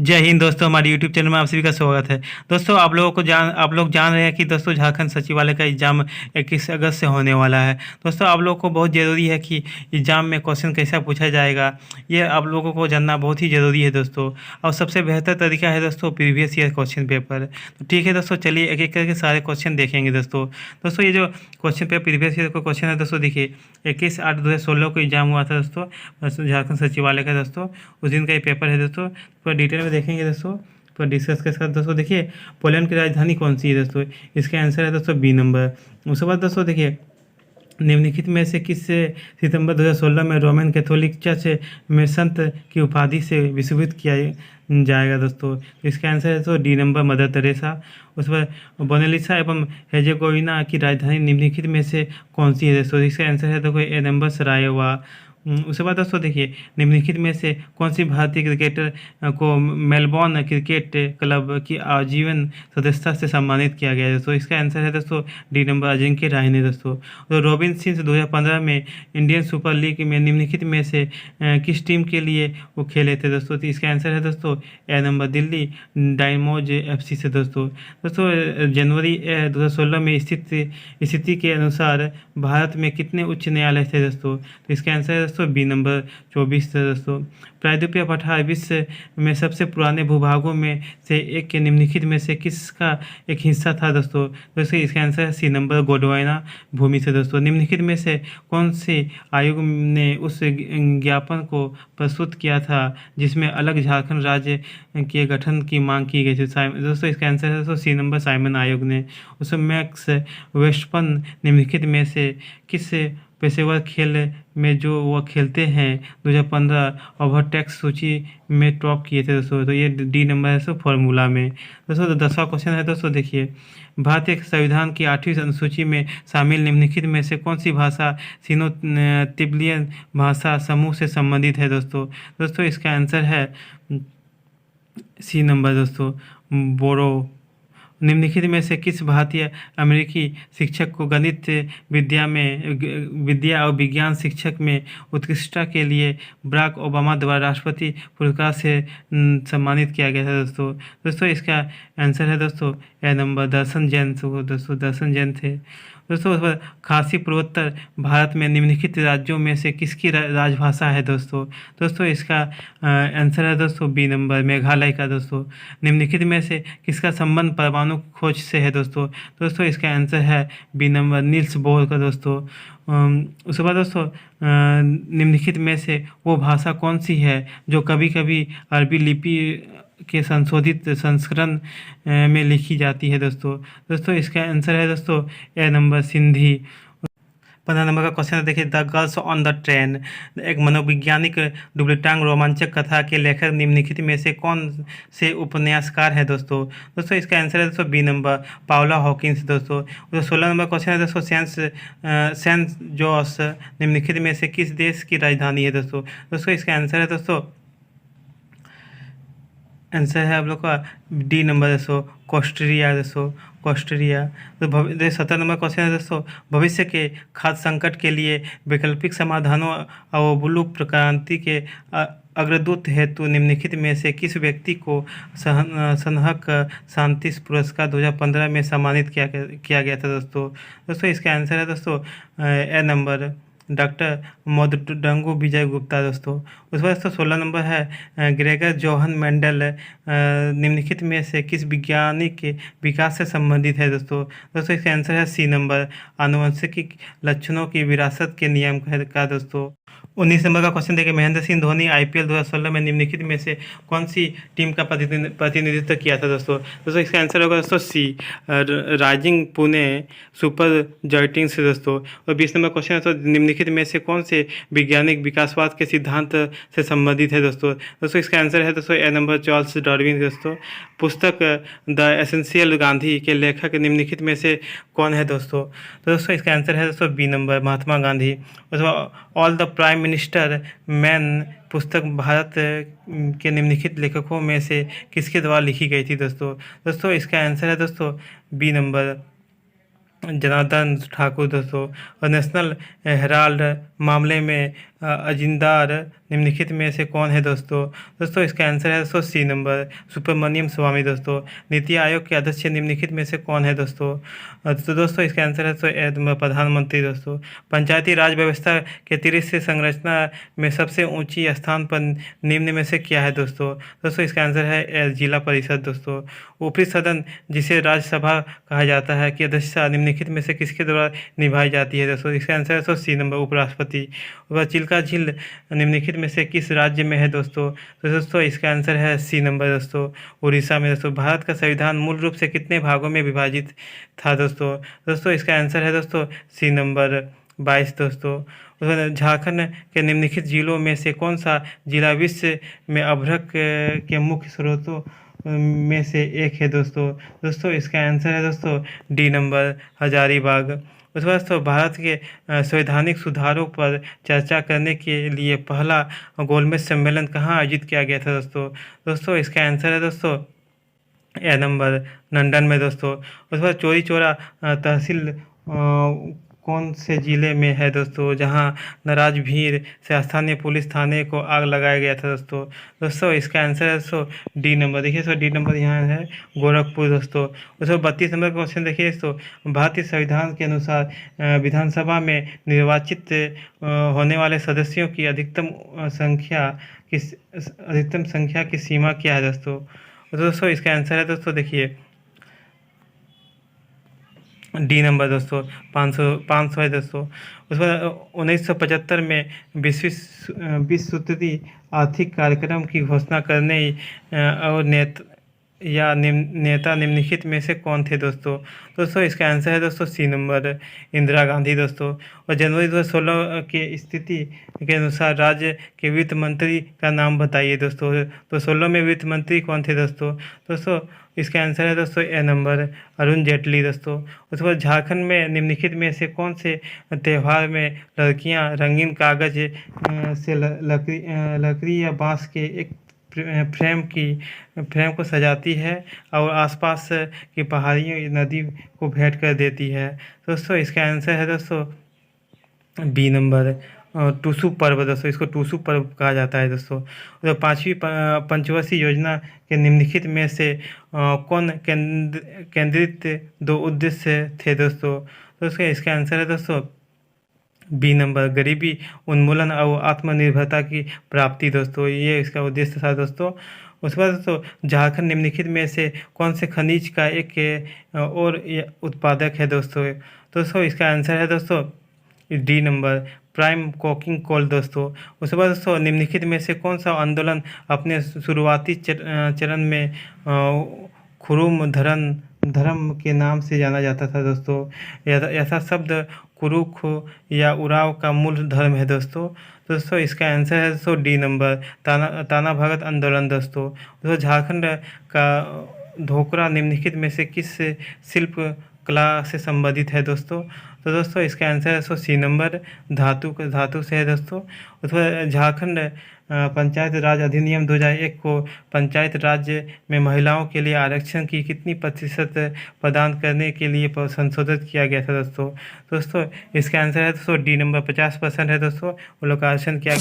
जय हिंद दोस्तों, हमारे यूट्यूब चैनल में आप सभी का स्वागत है। दोस्तों आप लोग जान रहे हैं कि दोस्तों झारखंड सचिवालय का एग्ज़ाम 21 अगस्त से होने वाला है। दोस्तों आप लोगों को बहुत ज़रूरी है कि एग्ज़ाम में क्वेश्चन कैसा पूछा जाएगा, ये आप लोगों को जानना बहुत ही ज़रूरी है दोस्तों। और सबसे बेहतर तरीका है दोस्तों प्रीवियस ईयर क्वेश्चन पेपर। तो ठीक है दोस्तों, चलिए एक एक करके सारे क्वेश्चन देखेंगे दोस्तों ये जो क्वेश्चन पेपर प्रीवियस ईयर का क्वेश्चन है दोस्तों, देखिए 21/8/2016 को एग्ज़ाम हुआ था दोस्तों झारखंड सचिवालय का दोस्तों। उस दिन का ये पेपर है दोस्तों, पूरा डिटेल में देखेंगे दोस्तों, पूरा डिस्कस के साथ दोस्तों। देखिए पोलैंड की राजधानी कौन सी है दोस्तों, इसका आंसर है दोस्तों बी नंबर। उसके बाद दोस्तों देखिए निम्नलिखित में से किस सितंबर 2016 में रोमन कैथोलिक चर्च में संत की उपाधि से विभूषित किया जाएगा दोस्तों। इसका आंसर है तो डी नंबर, मदर तेरेसा। उस पर बोनेलिसा एवं हेजेगोविना की राजधानी निम्नलिखित में से कौन सी है दोस्तों, इसका आंसर है तो ए नंबर, सरायवा। उसके बाद दोस्तों देखिए निम्नलिखित में से कौन सी भारतीय क्रिकेटर को मेलबॉर्न क्रिकेट क्लब की आजीवन सदस्यता से सम्मानित किया गया है दोस्तों, इसका आंसर है दोस्तों डी नंबर, अजिंक्य रहाणे दोस्तों। तो रॉबिन सिंह 2015 में इंडियन सुपर लीग में निम्नलिखित में से किस टीम के लिए वो खेले थे दोस्तों, तो इसका आंसर है दोस्तों ए नंबर, दिल्ली डायमोज FC से दोस्तों जनवरी 2016 में स्थिति के अनुसार भारत में कितने उच्च न्यायालय थे दोस्तों, तो इसका आंसर है दोस्तों बी नंबर, 24 थे दोस्तों। प्रायद्वीपीय पठार विश्व में सबसे पुराने भूभागों में से एक के निम्नलिखित में से किसका एक हिस्सा था दोस्तों इसका आंसर है सी नंबर, गोंडवाना भूमि से दोस्तों। निम्नलिखित में से कौन से आयोग ने उस ज्ञापन को प्रस्तुत किया था जिसमें अलग झारखंड राज्य के गठन की मांग की गई थी दोस्तों, इसका आंसर है दोस्तों सी नंबर, साइमन आयोग ने। उसमें मैक्स वेस्टपन निम्नलिखित में से किस पेशेवर खेल में जो वह खेलते हैं 2015 ओवरटेक्स सूची में टॉप किए थे दोस्तों, तो ये डी नंबर है दोस्तों, फार्मूला में। दोस्तों 10वां क्वेश्चन है दोस्तों, देखिए भारतीय संविधान की 8वीं अनुसूची में शामिल निम्नलिखित में से कौन सी भाषा सिनो तिब्बतियन भाषा समूह से संबंधित है दोस्तों इसका आंसर है सी नंबर दोस्तों, बोरो। निम्नलिखित में से किस भारतीय अमेरिकी शिक्षक को गणित विद्या और विज्ञान शिक्षक में उत्कृष्टता के लिए बराक ओबामा द्वारा राष्ट्रपति पुरस्कार से सम्मानित किया गया था दोस्तों इसका आंसर है दोस्तों ए नंबर, दर्शन जैन दोस्तों, दर्शन जैन थे दोस्तों। उस पर खासी पूर्वोत्तर भारत में निम्नलिखित राज्यों में से किसकी राजभाषा है दोस्तों इसका आंसर है दोस्तों बी नंबर, मेघालय का दोस्तों। निम्नलिखित में से किसका संबंध परमाणु खोज से है दोस्तों इसका आंसर है बी नंबर, नील्स बोर का दोस्तों। उसके बाद दोस्तों निम्नलिखित में से वो भाषा कौन सी है जो कभी कभी अरबी लिपि के संशोधित संस्करण में लिखी जाती है दोस्तों इसका आंसर है दोस्तों ए नंबर, सिंधी। 15 नंबर का क्वेश्चन है, देखिए the girls on the train एक मनोवैज्ञानिक डुबलीटांग रोमांचक कथा के लेखक निम्नलिखित में से कौन से उपन्यासकार है दोस्तों इसका आंसर है दोस्तों बी नंबर, पाउला हॉकिंस दोस्तों। 16 नंबर क्वेश्चन है दोस्तों, सेंट जोस निम्नलिखित में से किस देश की राजधानी है दोस्तों इसका आंसर है दोस्तों, आंसर है आप लोग का डी नंबर दोस्तों, कोस्टरिया। तो 17 नंबर क्वेश्चन है दोस्तों, भविष्य के खाद्य संकट के लिए वैकल्पिक समाधानों और ब्लू क्रांति के अग्रदूत हेतु निम्नलिखित में से किस व्यक्ति को सनहक शांति पुरस्कार 2015 में सम्मानित किया गया था दोस्तों इसका आंसर है दोस्तों ए नंबर, डॉक्टर मधुडंगु विजय गुप्ता दोस्तों। उस पर दोस्तों 16 नंबर है, ग्रेगर जोहन मेंडल निम्नलिखित में से किस वैज्ञानिक के विकास से संबंधित है दोस्तों इसका आंसर है सी नंबर, आनुवंशिक लक्षणों की विरासत के नियम का दोस्तों। 19 नंबर का क्वेश्चन देखिए, महेंद्र सिंह धोनी IPL 2016 में निम्नलिखित में से कौन सी टीम का प्रतिनिधित्व किया था दोस्तों इसका आंसर होगा दोस्तों सी, राइजिंग पुणे सुपर जॉयटिंग्स दोस्तों। और 20 नंबर क्वेश्चन है तो निम्नलिखित में से कौन से वैज्ञानिक विकासवाद के सिद्धांत से संबंधित है दोस्तों इसका आंसर है दोस्तों ए नंबर, चार्ल्स डार्विन दोस्तों। पुस्तक द एसेंशियल गांधी के लेखक निम्नलिखित में से कौन है दोस्तों इसका आंसर है दोस्तों B number, Mahatma Gandhi. All the prime minister man पुस्तक भारत के निम्नलिखित लेखकों में से किसके द्वारा लिखी गई थी दोस्तों इसका आंसर है दोस्तों बी नंबर, जनार्दन ठाकुर दोस्तों। और नेशनल हेराल्ड मामले में अजिंदार निम्नलिखित में से कौन है दोस्तों? दोस्तों इसका आंसर है दोस्तों सी नंबर, सुब्रमण्यम स्वामी। दोस्तों नीति आयोग के अध्यक्ष निम्नलिखित में से कौन है दोस्तों? तो दोस्तों इसका आंसर है दोस्तों प्रधानमंत्री। दोस्तों पंचायती राज व्यवस्था के त्रिस्तरीय संरचना में सबसे ऊंची स्थान पर निम्न में से क्या है दोस्तों? दोस्तों इसका आंसर है जिला परिषद। दोस्तों ऊपरी सदन जिसे राज्यसभा कहा जाता है की अध्यक्षता निम्नलिखित में से किसके द्वारा निभाई जाती है दोस्तों? इसका आंसर है दोस्तों सी नंबर, उपराष्ट्रपति। वह चिल्का झील निम्नलिखित में से किस राज्य में है दोस्तों? तो दोस्तों इसका आंसर है सी नंबर दोस्तों, उड़ीसा में। दोस्तों भारत का संविधान मूल रूप से कितने भागों में विभाजित था दोस्तों? दोस्तों इसका आंसर है दोस्तों सी नंबर 22। दोस्तों झारखंड के निम्नलिखित जिलों में से कौन सा जिला विश्व में अभ्रक के मुख्य स्रोतों में से एक है दोस्तों? दोस्तों इसका आंसर है दोस्तों डी नंबर, हजारीबाग। उसके बाद दोस्तों भारत के संवैधानिक सुधारों पर चर्चा करने के लिए पहला गोलमेज सम्मेलन कहाँ आयोजित किया गया था दोस्तों? दोस्तों इसका आंसर है दोस्तों ए नंबर, लंदन में। दोस्तों उसके बाद चौरी चौरा तहसील कौन से ज़िले में है दोस्तों, जहां नाराज भीड़ से स्थानीय पुलिस थाने को आग लगाया गया था दोस्तों? दोस्तों इसका आंसर है दोस्तों डी नंबर। देखिए दोस्तों डी नंबर यहाँ है गोरखपुर। दोस्तों 232 नंबर का क्वेश्चन देखिए दोस्तों, भारतीय संविधान के अनुसार विधानसभा में निर्वाचित होने वाले सदस्यों की अधिकतम संख्या की सीमा क्या है दोस्तों? दोस्तों इसका आंसर है दोस्तों देखिए डी नंबर दोस्तों, 500 है दोस्तों। उसके बाद 1975 में विश्व सूत्री आर्थिक कार्यक्रम की घोषणा करने और नेता निम्नलिखित में से कौन थे दोस्तों? दोस्तों इसका आंसर है दोस्तों सी नंबर, इंदिरा गांधी। दोस्तों और जनवरी 2016 के स्थिति के अनुसार राज्य के वित्त मंत्री का नाम बताइए दोस्तों। तो 16 में वित्त मंत्री कौन थे दोस्तों? दोस्तों इसका आंसर है दोस्तों ए नंबर, अरुण जेटली। दोस्तों उसके बाद झारखंड में निम्नलिखित में से कौन से त्यौहार में लड़कियां रंगीन कागज से लकड़ी या बांस के एक फ्रेम को सजाती है और आसपास की पहाड़ियों नदी को भेंट कर देती है? दोस्तों इसका आंसर है दोस्तों बी नंबर, टूसू पर्व। दोस्तों इसको टूसू पर्व कहा जाता है दोस्तों। तो पाँचवीं पंचवर्षीय योजना के निम्नलिखित में से कौन केंद्रित 2 उद्देश्य थे दोस्तों? दोस्तों इसका आंसर है दोस्तों बी नंबर, गरीबी उन्मूलन और आत्मनिर्भरता की प्राप्ति। दोस्तों ये इसका उद्देश्य था दोस्तों। उसके बाद दोस्तों झारखंड निम्नलिखित में से कौन से खनिज का एक और उत्पादक है दोस्तों? दोस्तों इसका आंसर है दोस्तों D number, prime coking coal. दोस्तों उसके बाद दोस्तों निम्नलिखित में से कौन सा आंदोलन अपने शुरुआती चरण में खुरुम धर्म के नाम से जाना जाता था दोस्तों? ऐसा शब्द कुरुख या उराव का मूल धर्म है दोस्तों? दोस्तों इसका आंसर है दोस्तों डी नंबर, ताना भगत आंदोलन। दोस्तों झारखंड का ढोकरा निम्नलिखित में से किस शिल्प कला से संबंधित है दोस्तों? तो दोस्तों इसका आंसर है दोस्तों सी नंबर, धातु से है दोस्तों। उसमें झारखंड पंचायत राज अधिनियम 2001 को पंचायत राज्य में महिलाओं के लिए आरक्षण की कितनी प्रतिशत प्रदान करने के लिए संशोधित किया गया था दोस्तों? दोस्तों इसका आंसर है दोस्तों डी नंबर, 50% है दोस्तों वो लोग का आरक्षण किया।